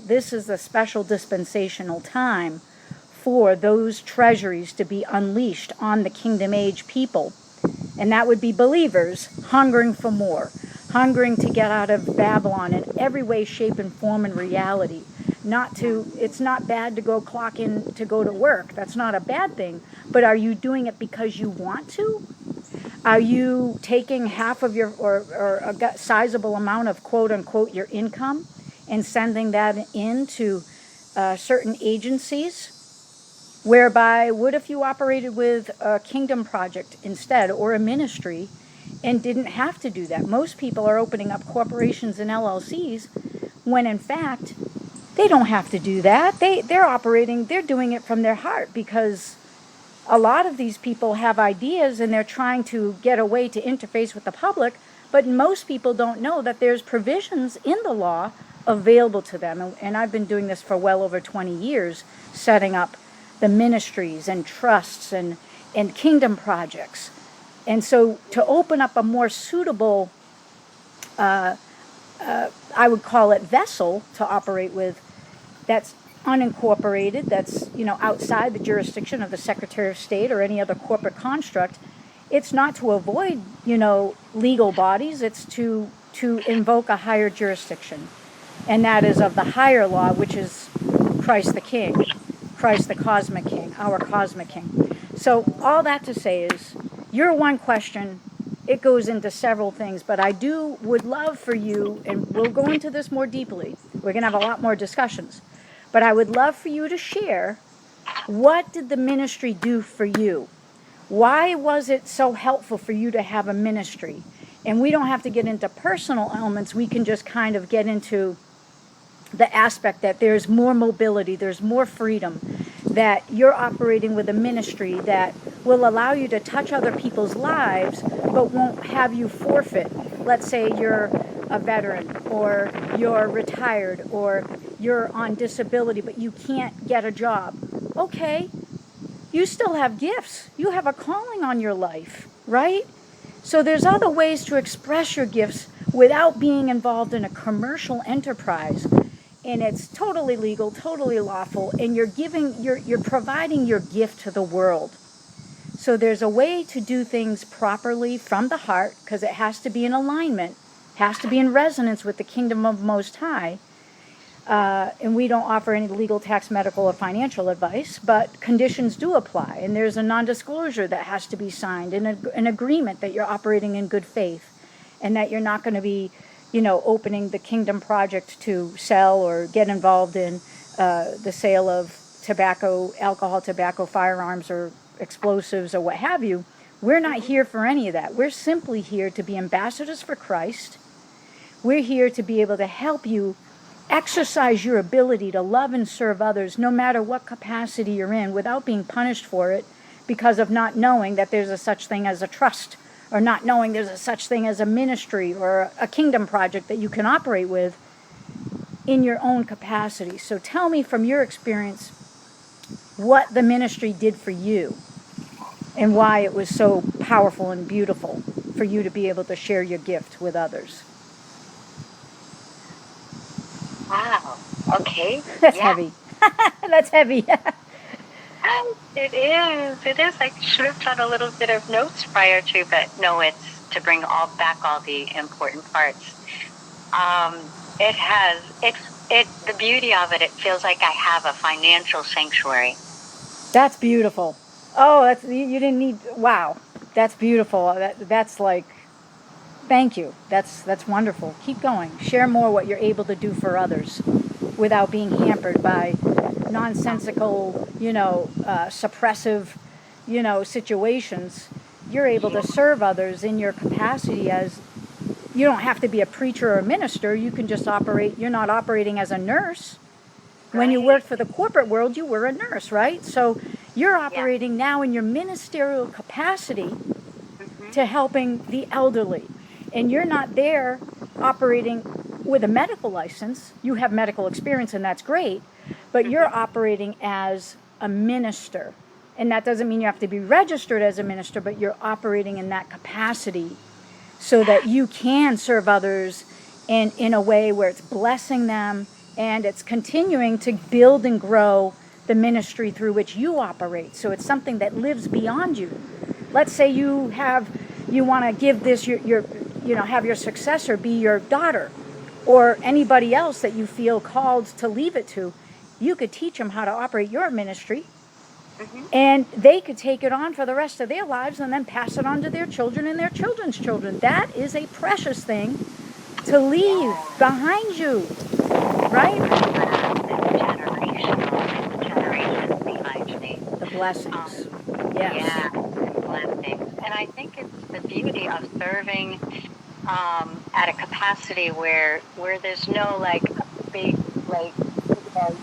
This is a special dispensational time for those treasuries to be unleashed on the kingdom age people. And that would be believers hungering for more, hungering to get out of Babylon in every way, shape, and form and reality. It's not bad to go clock in to go to work. That's not a bad thing. But are you doing it because you want to? Are you taking half of your, or a sizable amount of quote unquote your income and sending that into certain agencies? Whereby, what if you operated with a kingdom project instead, or a ministry, and didn't have to do that? Most people are opening up corporations and LLCs when in fact they don't have to do that. They're doing it from their heart, because a lot of these people have ideas and they're trying to get a way to interface with the public, but most people don't know that there's provisions in the law available to them. And I've been doing this for well over 20 years, setting up the ministries and trusts and kingdom projects. And so to open up a more suitable, I would call it vessel to operate with, that's unincorporated, that's, outside the jurisdiction of the Secretary of State or any other corporate construct, it's not to avoid, legal bodies, it's to invoke a higher jurisdiction. And that is of the higher law, which is Christ the King, Christ the Cosmic King, our Cosmic King. So all that to say is, your one question, it goes into several things, but I would love for you, and we'll go into this more deeply, we're going to have a lot more discussions, but I would love for you to share, what did the ministry do for you? Why was it so helpful for you to have a ministry? And we don't have to get into personal elements, we can just kind of get into the aspect that there's more mobility, there's more freedom, that you're operating with a ministry that will allow you to touch other people's lives, but won't have you forfeit. Let's say you're a veteran, or you're retired, or you're on disability, but you can't get a job. Okay, you still have gifts. You have a calling on your life, right? So there's other ways to express your gifts without being involved in a commercial enterprise. And it's totally legal, totally lawful, and you're providing your gift to the world. So there's a way to do things properly from the heart, because it has to be in alignment, has to be in resonance with the kingdom of Most High. And we don't offer any legal, tax, medical, or financial advice, but conditions do apply. And there's a non-disclosure that has to be signed, and an agreement that you're operating in good faith, and that you're not going to be opening the kingdom project to sell or get involved in the sale of tobacco, alcohol, tobacco, firearms, or explosives, or what have you. We're not here for any of that. We're simply here to be ambassadors for Christ. We're here to be able to help you exercise your ability to love and serve others, no matter what capacity you're in, without being punished for it because of not knowing that there's a such thing as a trust, or not knowing there's a such thing as a ministry or a kingdom project that you can operate with in your own capacity. So tell me from your experience what the ministry did for you and why it was so powerful and beautiful for you to be able to share your gift with others. Wow. Okay. That's heavy. That's heavy. It is. I should have done a little bit of notes prior to, but no, it's to bring all the important parts. The beauty of it feels like I have a financial sanctuary. That's beautiful. Oh, you didn't need, wow. That's beautiful. That's like, thank you. That's wonderful. Keep going. Share more what you're able to do for others without being hampered by nonsensical, suppressive, situations. You're able to serve others in your capacity as, you don't have to be a preacher or a minister. You can just operate, you're not operating as a nurse. When you worked for the corporate world, you were a nurse, right? So you're operating now in your ministerial capacity to helping the elderly. And you're not there operating with a medical license. You have medical experience, and that's great. But you're operating as a minister. And that doesn't mean you have to be registered as a minister, but you're operating in that capacity so that you can serve others in a way where it's blessing them and it's continuing to build and grow the ministry through which you operate. So it's something that lives beyond you. Let's say you want to give this have your successor be your daughter or anybody else that you feel called to leave it to. You could teach them how to operate your ministry, and they could take it on for the rest of their lives and then pass it on to their children and their children's children. That is a precious thing to leave behind you, right? Generations behind me. The blessings. Yes. Yeah, blessings. And I think it's the beauty of serving at a capacity where there's no like big like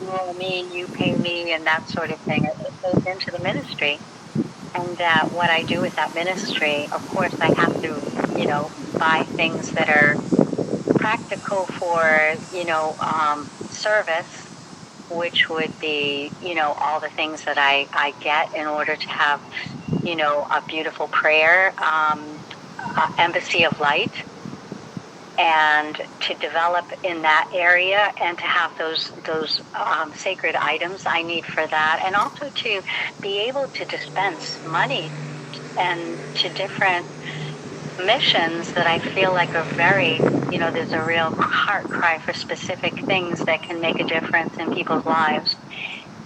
you owe me, you pay me, and that sort of thing. It goes into the ministry. And what I do with that ministry, of course, I have to, buy things that are practical for, service, which would be, all the things that I get in order to have, a beautiful prayer, Embassy of Light, and to develop in that area and to have those sacred items I need for that, and also to be able to dispense money and to different missions that I feel like are very, there's a real heart cry for specific things that can make a difference in people's lives.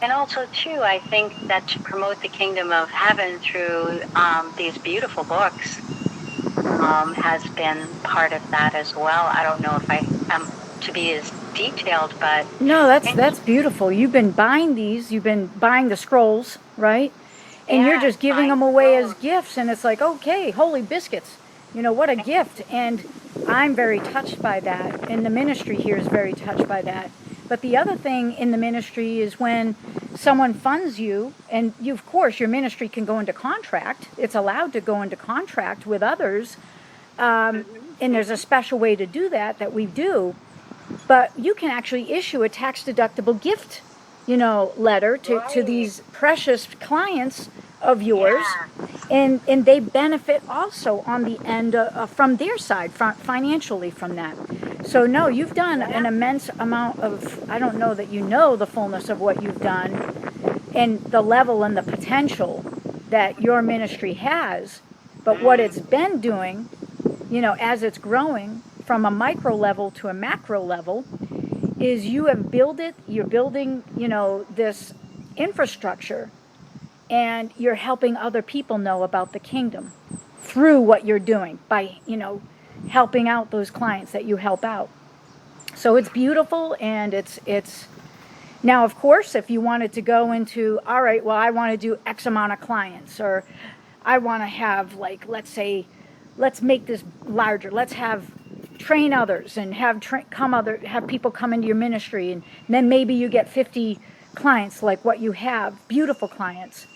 And also, too, I think that to promote the kingdom of heaven through these beautiful books has been part of that as well. I don't know if I am to be as detailed, but... No, that's beautiful. You've been buying these. You've been buying the scrolls, right? And you're just giving them away as gifts. And it's like, okay, holy biscuits. What a gift. And I'm very touched by that. And the ministry here is very touched by that. But the other thing in the ministry is when someone funds you, and you, of course, your ministry can go into contract. It's allowed to go into contract with others. And there's a special way to do that we do. But you can actually issue a tax-deductible gift, letter to these precious clients of yours. And they benefit also on the end from their side, financially from that. So, no, you've done an immense amount of, I don't know that you know the fullness of what you've done and the level and the potential that your ministry has. But what it's been doing, as it's growing from a micro level to a macro level, is you're building, this infrastructure, and you're helping other people know about the kingdom through what you're doing by, helping out those clients that you help out. So it's beautiful, and it's now, of course, if you wanted to go into, all right, well, I want to do X amount of clients, or I want to have, like, let's make this larger. Let's train others and have people come into your ministry, and then maybe you get 50 clients like what you have, beautiful clients.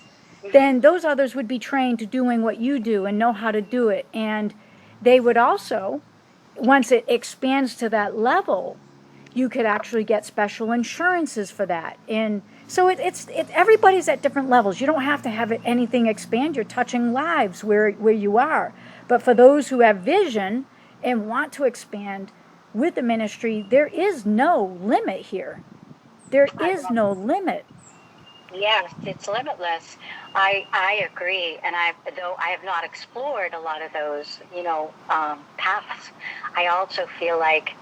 Then those others would be trained to doing what you do and know how to do it. And they would also, once it expands to that level, you could actually get special insurances for that. And so it's everybody's at different levels. You don't have to have anything expand. You're touching lives where you are. But for those who have vision and want to expand with the ministry, there is no limit here. There is no limit. Yes, it's limitless. I agree, and though I have not explored a lot of those, paths, I also feel like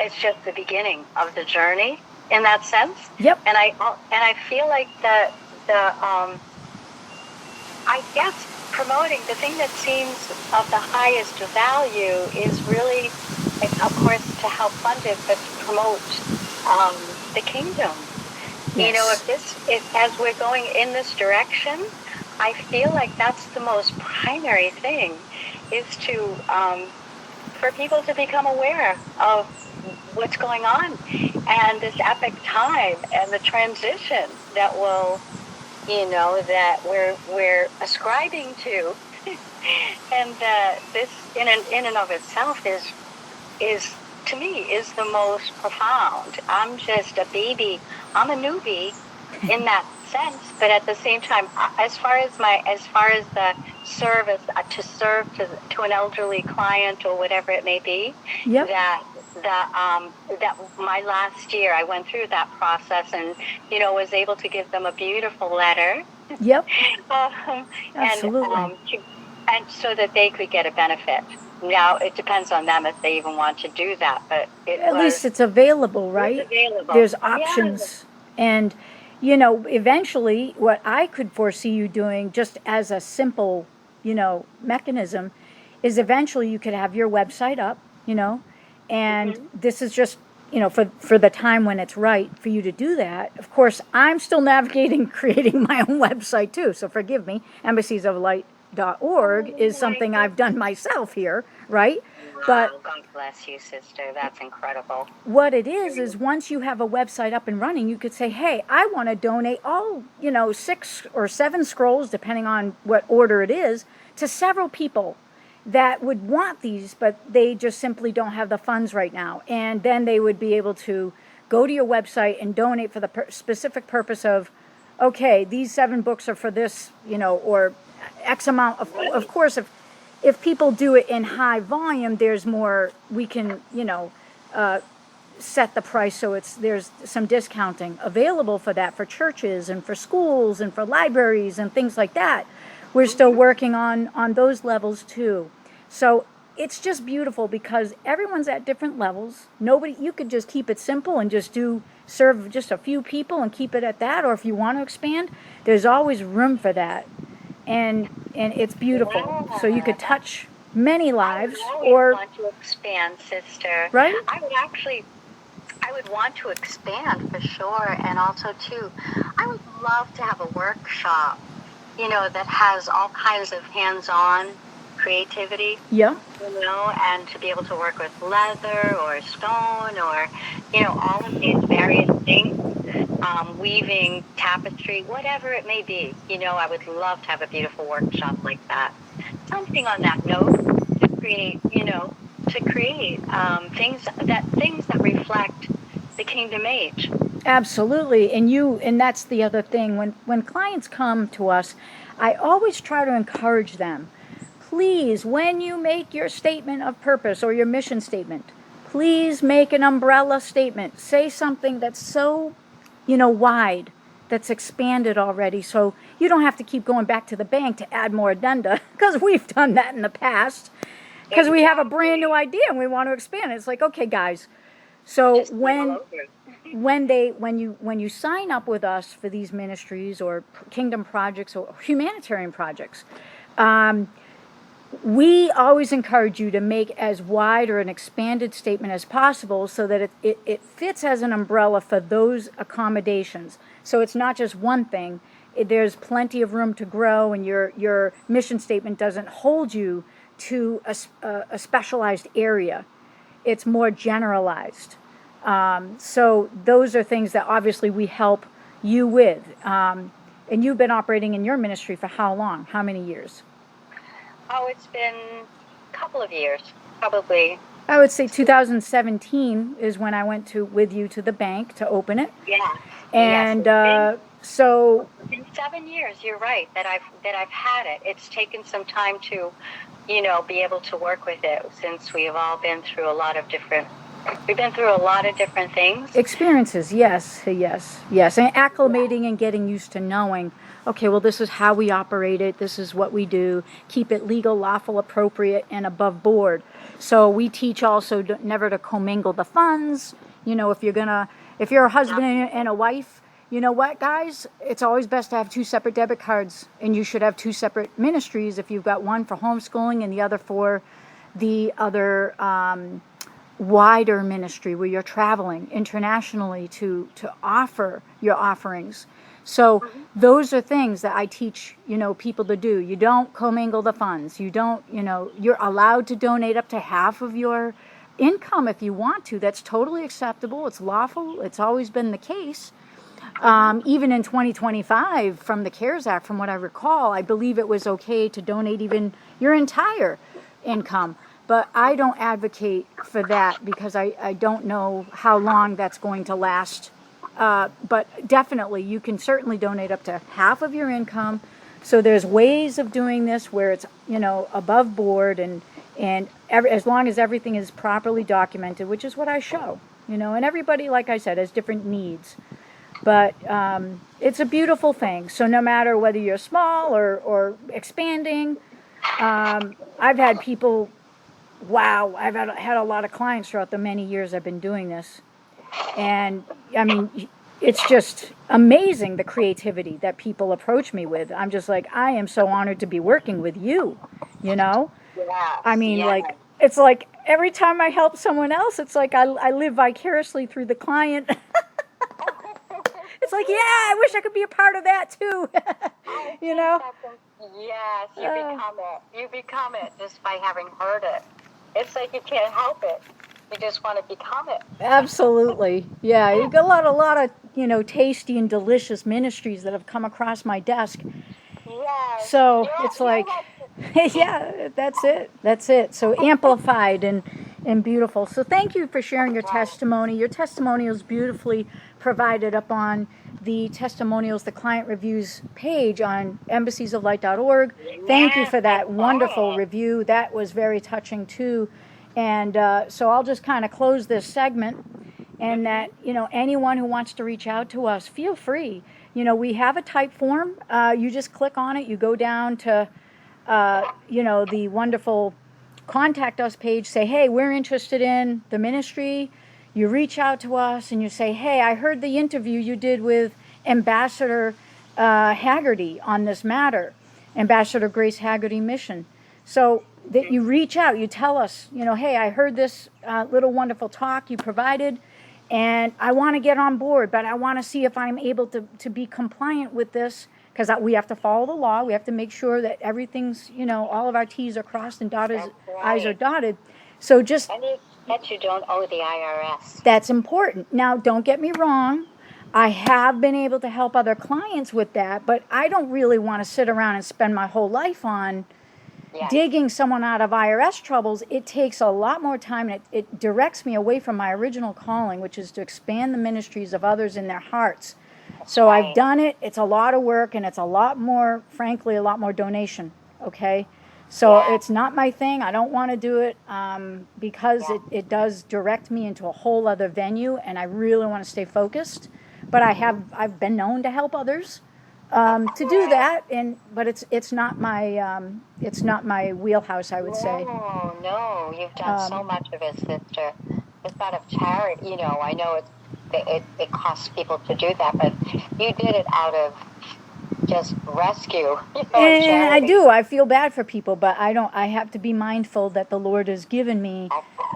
it's just the beginning of the journey in that sense. Yep. And I feel like I guess promoting the thing that seems of the highest value is really, of course, to help fund it, but to promote the kingdom. Yes. If as we're going in this direction, I feel like that's the most primary thing, is to for people to become aware of what's going on and this epic time and the transition that will, that we're ascribing to, and this in and of itself is to me is the most profound. I'm just a baby. I'm a newbie in that sense, but at the same time, as far as the service to serve to an elderly client or whatever it may be, yep. that that my last year I went through that process and, was able to give them a beautiful letter. Yep. Absolutely. And so that they could get a benefit. Now, it depends on them if they even want to do that, but at least it's available, right? It's available. There's options. Yeah. And, eventually what I could foresee you doing just as a simple, mechanism is eventually you could have your website up, and this is just, for the time when it's right for you to do that. Of course, I'm still navigating creating my own website too, so forgive me. Embassiesoflight.org is something I've done myself here, right? But God bless you, sister. That's incredible. What it is once you have a website up and running, you could say, hey, I want to donate all, 6 or 7 scrolls, depending on what order it is, to several people that would want these, but they just simply don't have the funds right now. And then they would be able to go to your website and donate for the specific purpose of, okay, these 7 books are for this, or X amount. Of course, if people do it in high volume, there's more, we can, set the price so there's some discounting available for that, for churches and for schools and for libraries and things like that. We're still working on those levels too. So it's just beautiful because everyone's at different levels. You could just keep it simple and just serve just a few people and keep it at that. Or if you want to expand, there's always room for that. And it's beautiful. Yeah. So you could touch many lives. I want to expand, sister. Right? I would want to expand for sure. And also too, I would love to have a workshop, that has all kinds of hands-on creativity. Yeah. And to be able to work with leather or stone or, all of these various things, weaving, tapestry, whatever it may be. I would love to have a beautiful workshop like that. Something on that note to create, things that reflect the kingdom age. Absolutely. And that's the other thing. When clients come to us, I always try to encourage them. Please, when you make your statement of purpose or your mission statement, please make an umbrella statement. Say something that's so, wide, that's expanded already, so you don't have to keep going back to the bank to add more addenda, because we've done that in the past, because we have a brand new idea and we want to expand it. It's like, okay, guys, so when you sign up with us for these ministries or kingdom projects or humanitarian projects, we always encourage you to make as wide or an expanded statement as possible so that it fits as an umbrella for those accommodations. So it's not just one thing. There's plenty of room to grow, and your mission statement doesn't hold you to a specialized area. It's more generalized. So those are things that obviously we help you with. And you've been operating in your ministry for how long? How many years? Oh, it's been a couple of years, probably. I would say 2017 is when I went with you to the bank to open it. Yeah. And yes, so it's been 7 years. You're right that I've had it. It's taken some time to, be able to work with it, since we've all been through a lot of different. We've been through a lot of different things. Experiences, yes, and acclimating and getting used to knowing, okay, well, this is how we operate it. This is what we do. Keep it legal, lawful, appropriate, and above board. So we teach also never to commingle the funds. If you're a husband and a wife, you know what, guys? It's always best to have 2 separate debit cards, and you should have 2 separate ministries if you've got one for homeschooling and the other for the other wider ministry where you're traveling internationally to offer your offerings. So those are things that I teach, people to do. You don't commingle the funds. You don't, you're allowed to donate up to half of your income if you want to. That's totally acceptable. It's lawful. It's always been the case. Even in 2025, from the CARES Act, from what I recall, I believe it was okay to donate even your entire income. But I don't advocate for that because I don't know how long that's going to last. But definitely, you can certainly donate up to half of your income. So there's ways of doing this where it's, above board, and And as long as everything is properly documented, which is what I show, and everybody, like I said, has different needs. But it's a beautiful thing. So no matter whether you're small or expanding, I've had people, wow, I've had a lot of clients throughout the many years I've been doing this. And I mean, it's just amazing the creativity that people approach me with. I'm just like, I am so honored to be working with you, Yes, I mean, yes. like, it's like every time I help someone else, it's like I live vicariously through the client. It's like, yeah, I wish I could be a part of that too. Yes, you become it. You become it just by having heard it. It's like you can't help it. You just want to become it. Absolutely. Yeah, you've got a lot of, tasty and delicious ministries that have come across my desk. Yes. So Yeah, it's like, yeah, that's it. That's it. So amplified and beautiful. So thank you for sharing your testimony. Your testimonial is beautifully provided up on the testimonials, the client reviews page on embassiesoflight.org. Thank you for that wonderful review. That was very touching too. And so I'll just kind of close this segment, and that, anyone who wants to reach out to us, feel free. We have a type form. You just click on it. You go down to, the wonderful contact us page, say, hey, we're interested in the ministry. You reach out to us and you say, hey, I heard the interview you did with Ambassador Haggerty on this matter, Ambassador Grace Haggerty Mission. So that you reach out, you tell us, hey, I heard this little wonderful talk you provided, and I want to get on board, but I want to see if I'm able to be compliant with this, because we have to follow the law. We have to make sure that everything's, all of our T's are crossed and I's are dotted. So just... And that you don't owe the IRS. That's important. Now, don't get me wrong. I have been able to help other clients with that, but I don't really want to sit around and spend my whole life on digging someone out of IRS troubles. It takes a lot more time, and it directs me away from my original calling, which is to expand the ministries of others in their hearts. So I've done it. It's a lot of work, and it's a lot more, frankly, a lot more donation, okay? So it's not my thing. I don't want to do it because it does direct me into a whole other venue, and I really want to stay focused. But I've been known to help others to do that, but it's not my wheelhouse, I would say. No, you've done so much of it, sister. It's out of charity. I know it costs people to do that, but you did it out of just rescue. And I do. I feel bad for people, but I have to be mindful that the Lord has given me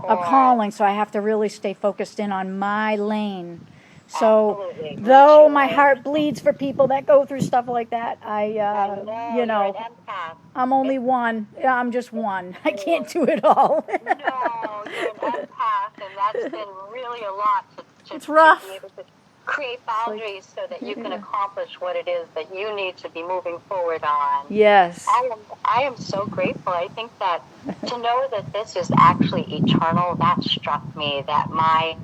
a calling, so I have to really stay focused in on my lane. So, Absolutely. though my heart bleeds for people that go through stuff like that, You're an empath. I'm only one. I'm just one. I can't do it all. No, you're an empath, and that's been really a lot to It's rough. be able to create boundaries so that you can accomplish what it is that you need to be moving forward on. Yes. I am so grateful. I think that to know that this is actually eternal, that struck me, that my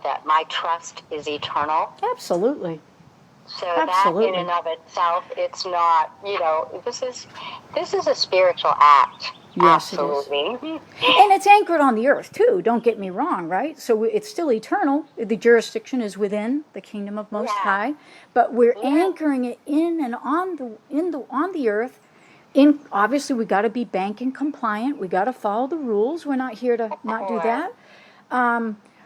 that my trust is eternal. Absolutely. So that in and of itself, it's not, this is a spiritual act. Yes, absolutely. It is. And it's anchored on the earth too. Don't get me wrong, right? So it's still eternal. The jurisdiction is within the kingdom of Most High, but we're anchoring it in and on the earth. Obviously, we got to be banking compliant. We got to follow the rules. We're not here to not do that.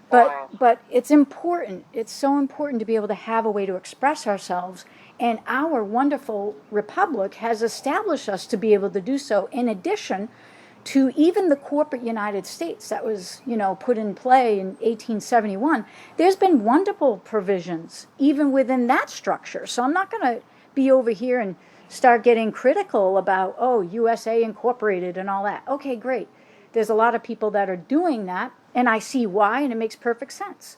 But it's important. It's so important to be able to have a way to express ourselves. And our wonderful republic has established us to be able to do so, in addition to even the corporate United States that was, put in play in 1871. There's been wonderful provisions even within that structure. So I'm not going to be over here and start getting critical about, USA Incorporated and all that. Okay, great. There's a lot of people that are doing that, and I see why, and it makes perfect sense.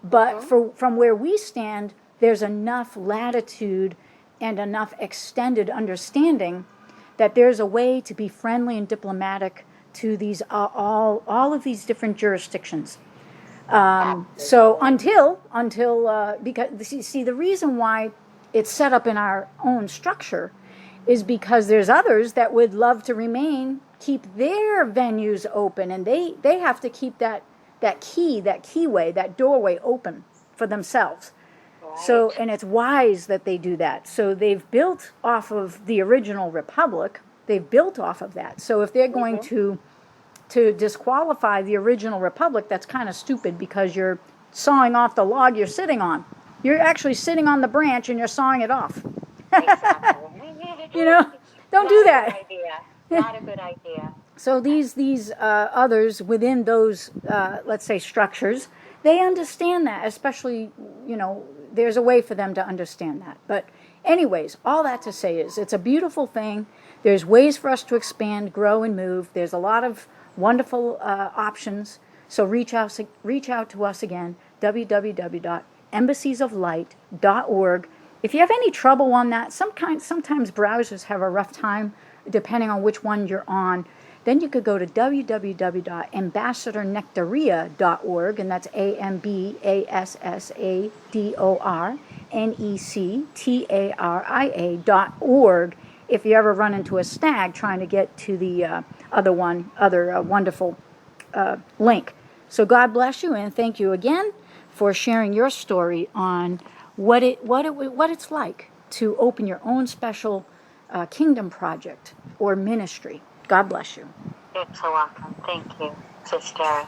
But from where we stand, there's enough latitude and enough extended understanding that there's a way to be friendly and diplomatic to these all of these different jurisdictions. So until because see the reason why it's set up in our own structure is because there's others that would love to remain, keep their venues open, and they have to keep that keyway, that doorway open for themselves. So, and it's wise that they do that. So they've built off of the original republic. They've built off of that. So if they're going to disqualify the original republic, that's kind of stupid, because you're sawing off the log you're sitting on. You're actually sitting on the branch and you're sawing it off. Exactly. You know, don't do that. Not a good idea. So these others within those, let's say, structures, they understand that, especially, you know, there's a way for them to understand that. But anyways, all that to say is it's a beautiful thing. There's ways for us to expand, grow, and move. There's a lot of wonderful options. So reach out to us again, www.embassiesoflight.org. If you have any trouble on that, sometimes browsers have a rough time depending on which one you're on. Then you could go to www.ambassadornectaria.org, and that's ambassadornectaria.org. If you ever run into a snag trying to get to the other wonderful link. So God bless you, and thank you again for sharing your story on what it's like to open your own special kingdom project or ministry. God bless you. You're so welcome. Thank you, Sister.